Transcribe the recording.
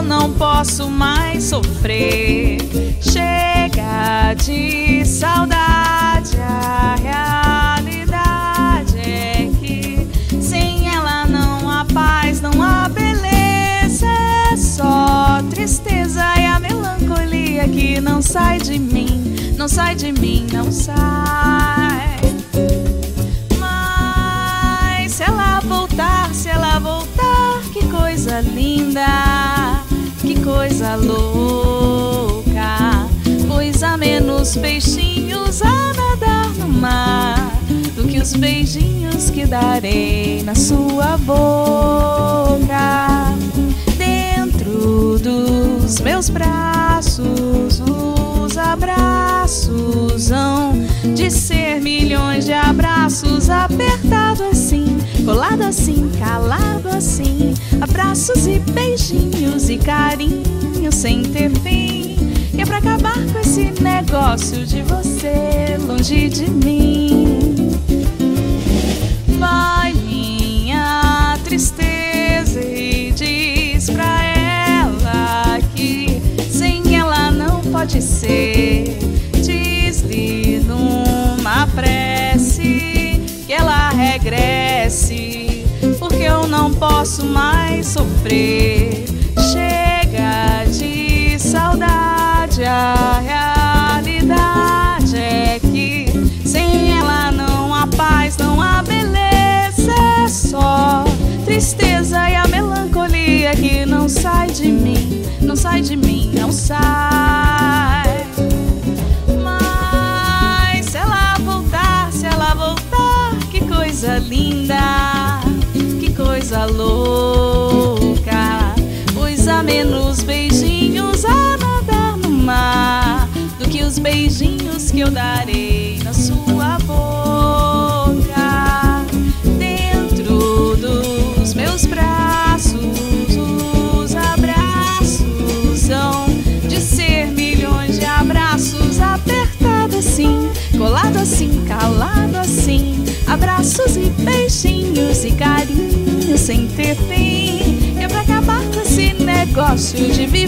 não posso mais sofrer. Chega de saudade, a realidade é que sem ela não há paz, não há beleza, é só tristeza e a melancolia que não sai de mim, não sai de mim, não sai. Mas se ela voltar, que coisa linda, que coisa louca, pois há menos peixinhos a nadar no mar do que os beijinhos que darei na sua boca. Dentro dos meus braços, os abraços hão de ser milhões de abraços, apertado assim, colado assim, calado assim, abraços e beijinhos e carinho sem ter fim. E é pra acabar com esse negócio de você longe de mim. Vai minha tristeza e diz pra ela que sem ela não pode ser. Diz-lhe numa prece que ela regresse, porque eu não posso mais sofrer. Chega de saudade, a realidade é que sem ela não há paz, não há beleza, é só tristeza e a melancolia que não sai de mim, não sai de mim, não sai. Mas se ela voltar, que coisa linda, que coisa louca, pois há menos beijinhos a nadar no mar do que os beijinhos que eu darei na sua boca. Dentro dos meus braços, os abraços hão de ser milhões de abraços, apertado assim, colado assim, calado assim, abraços e beijinhos e carinho sem ter fim. É pra acabar com esse negócio de viver